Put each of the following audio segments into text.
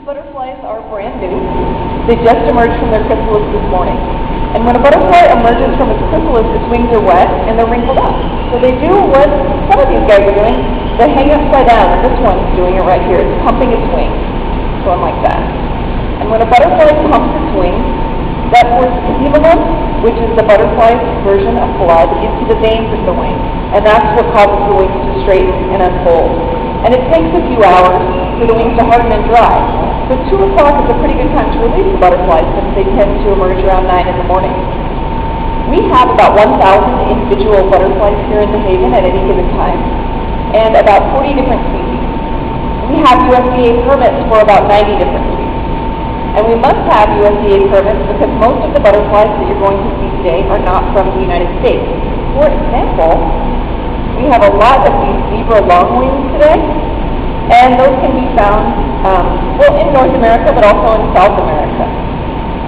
These butterflies are brand new. They just emerged from their chrysalis this morning. And when a butterfly emerges from its chrysalis, its wings are wet and they're wrinkled up. So they do what some of these guys are doing. They hang upside down, and this one's doing it right here. It's pumping its wings, going like that. And when a butterfly pumps its wings, that forces hemoglobin, which is the butterfly's version of blood, into the veins of the wing. And that's what causes the wings to straighten and unfold. And it takes a few hours for the wings to harden and dry. So 2 o'clock is a pretty good time to release the butterflies since they tend to emerge around 9 in the morning. We have about 1,000 individual butterflies here in the Haven at any given time, and about 40 different species. We have USDA permits for about 90 different species. And we must have USDA permits because most of the butterflies that you're going to see today are not from the United States. For example, we have a lot of these zebra longwings today, and those can be found, in North America, but also in South America.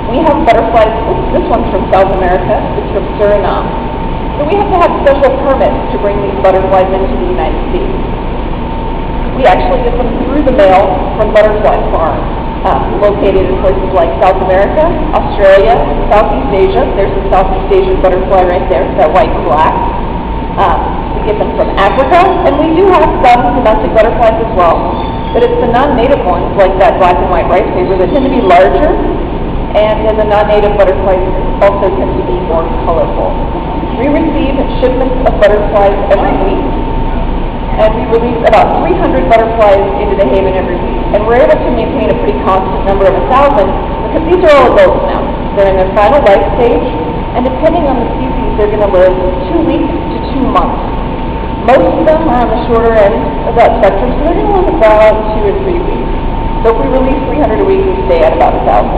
We have butterflies, this one's from South America, it's from Suriname. So we have to have special permits to bring these butterflies into the United States. We actually get them through the mail from butterfly farms, located in places like South America, Australia, Southeast Asia. There's a Southeast Asian butterfly right there, that white and black. We get them from Africa, and we do have some domestic butterflies as well, but it's the non-native ones, like that black and white rice paper, that tend to be larger, and then the non-native butterflies also tend to be more colorful. We receive shipments of butterflies every week, and we release about 300 butterflies into the Haven every week, and we're able to maintain a pretty constant number of 1,000, because these are all adults now. They're in their final life stage, and depending on the species, they're going to live 2 weeks to 2 months. Most of them are on the shorter end of that spectrum, so they're going to live about 2 or 3 weeks. So if we release 300 a week, we stay at about 1,000.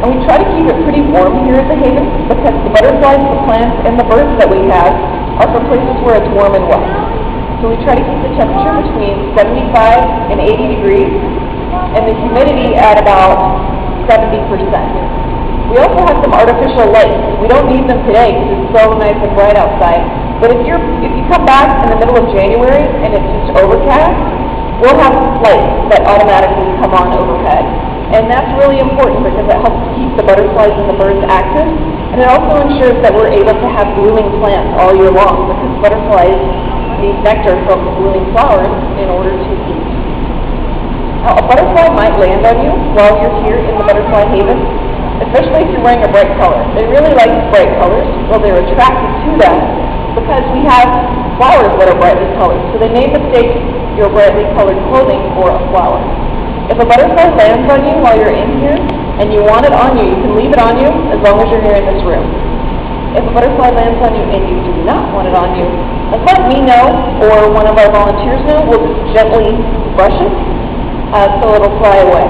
And we try to keep it pretty warm here at the Haven because the butterflies, the plants, and the birds that we have are from places where it's warm and wet. So we try to keep the temperature between 75 and 80 degrees, and the humidity at about 70%. We also have some artificial lights. We don't need them today because it's so nice and bright outside. But if you come back in the middle of January and it's just overcast, we'll have lights that automatically come on overhead. And that's really important because it helps keep the butterflies and the birds active. And it also ensures that we're able to have blooming plants all year long because butterflies need nectar from blooming flowers in order to eat. Now, a butterfly might land on you while you're here in the butterfly haven, especially if you're wearing a bright color. They really like bright colors, well, they're attracted to them because we have flowers that are brightly colored. So they may mistake your brightly colored clothing for a flower. If a butterfly lands on you while you're in here and you want it on you, you can leave it on you as long as you're here in this room. If a butterfly lands on you and you do not want it on you, let me know or one of our volunteers know. We'll just gently brush it so it'll fly away.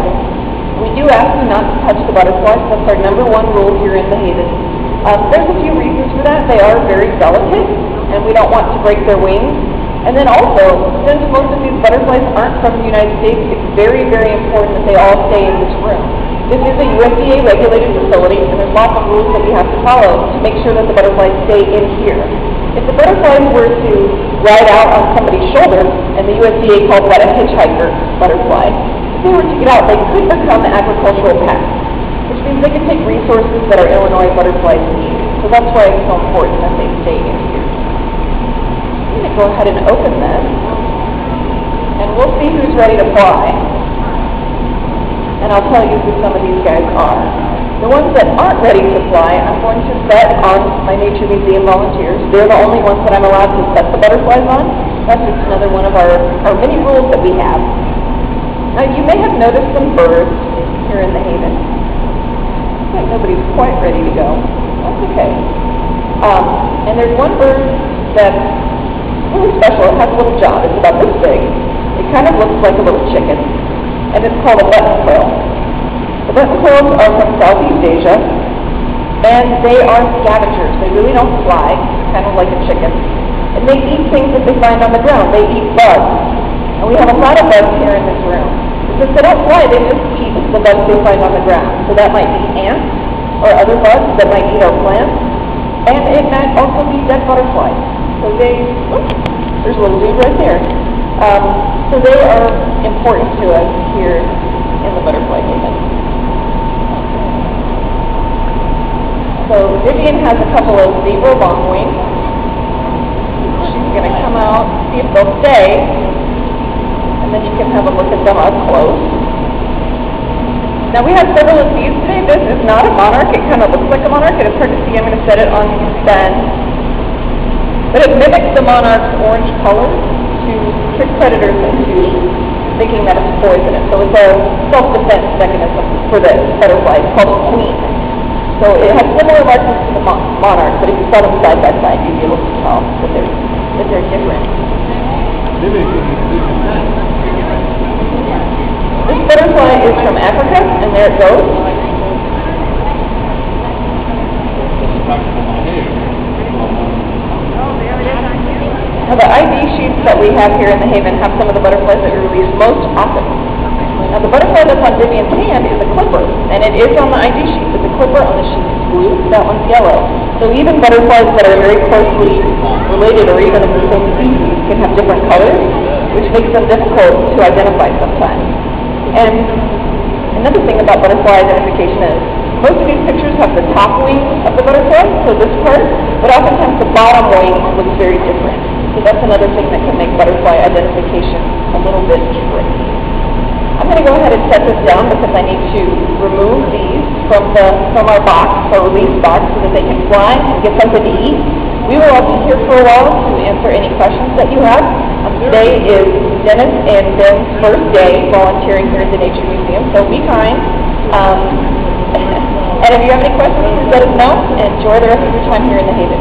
We do ask you not to touch the butterflies. That's our #1 rule here in the Haven. There's a few reasons for that. They are very delicate, and we don't want to break their wings. And then also, since most of these butterflies aren't from the United States, it's very, very important that they all stay in this room. This is a USDA-regulated facility, and there's lots of rules that we have to follow to make sure that the butterflies stay in here. If the butterflies were to ride out on somebody's shoulder, and the USDA calls that a hitchhiker butterfly, if they were to get out, they could become agricultural pests, which means they could take resources that our Illinois butterflies need. So that's why it's so important that they stay in here. I'm going to go ahead and open this, and we'll see who's ready to fly. And I'll tell you who some of these guys are. The ones that aren't ready to fly, I'm going to set on my Nature Museum volunteers. They're the only ones that I'm allowed to set the butterflies on. That's just another one of our many rules that we have. Now, you may have noticed some birds here in the Haven. Looks like nobody's quite ready to go. That's okay. And there's one bird that's really special. It has a little job. It's about this big. It kind of looks like a little chicken. And it's called a button quail. The button quails are from Southeast Asia, and they are scavengers. They really don't fly, kind of like a chicken. And they eat things that they find on the ground. They eat bugs. And we have a lot of bugs here in this room. Since they don't fly, they just eat the bugs they find on the ground. So that might be ants or other bugs that might eat our plants. And it might also be dead butterflies. So there's a little dude right there. So they are important to us here Vivian has a couple of zebra longwings. She's going to come out, see if they'll stay, and then you can have a look at them up close. Now we have several of these today. This is not a monarch. It kind of looks like a monarch. It's hard to see. I'm going to set it on stand. But it mimics the monarch's orange color to trick predators into thinking that it's poisonous. So it's a self-defense mechanism for this butterfly. It's called a queen. So it has similar markings to the monarch, but if you saw them side by side, you'd be able to tell that they're different. This butterfly is from Africa, and there it goes. Now the ID sheets that we have here in the Haven have some of the butterflies that we release most often. Now the butterfly that's on Vivian's hand is a clipper, and it is on the ID sheet. It's a clipper on the sheet is blue, that one's yellow. So even butterflies that are very closely related or even of the same species can have different colors, which makes them difficult to identify sometimes. And another thing about butterfly identification is most of these pictures have the top wing of the butterfly, so this part, but oftentimes the bottom wing looks very different. So that's another thing that can make butterfly identification a little bit tricky. I'm going to go ahead and set this down because I need to remove these from our box, our release box, so that they can fly and get something to eat. We will all be here for a while to answer any questions that you have. Today is Dennis and Ben's first day volunteering here at the Nature Museum, so be kind. And if you have any questions, please let us know, and enjoy the rest of your time here in the Haven.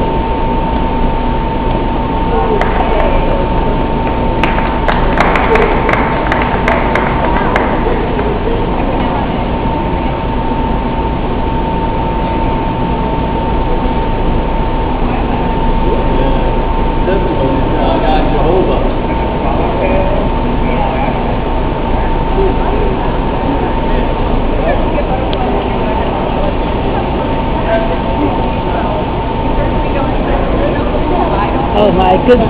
Oh my goodness.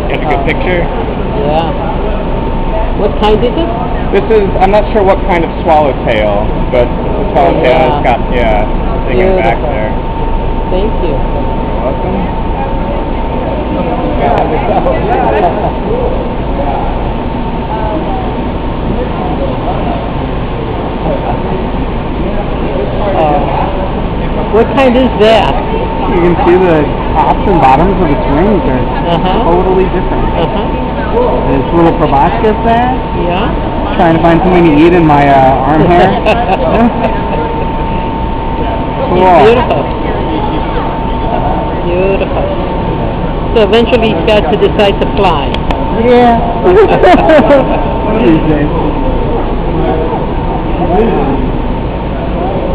Got a good picture? Yeah. What kind is it? This is, I'm not sure what kind of swallowtail, but the swallowtail has got, singing back there. Thank you. You're welcome. What kind is that? You can see the tops and bottoms of its wings are totally different. There's little proboscis there. Yeah. Trying to find something to eat in my arm hair. Cool. Beautiful. Beautiful. So eventually he's got to decide to fly. Yeah.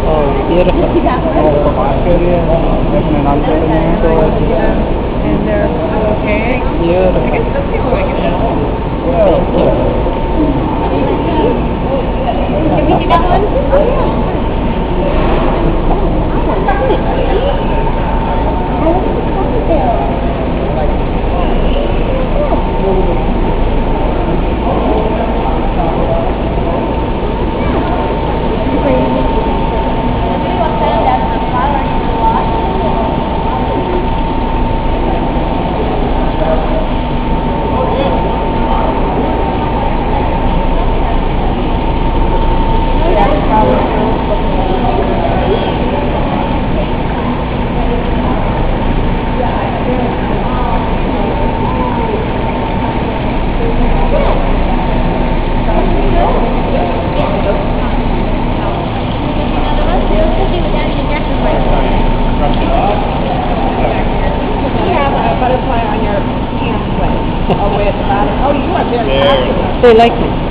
Oh, beautiful. And they're okay. Beautiful. Thank you. Can we do that one? They like me.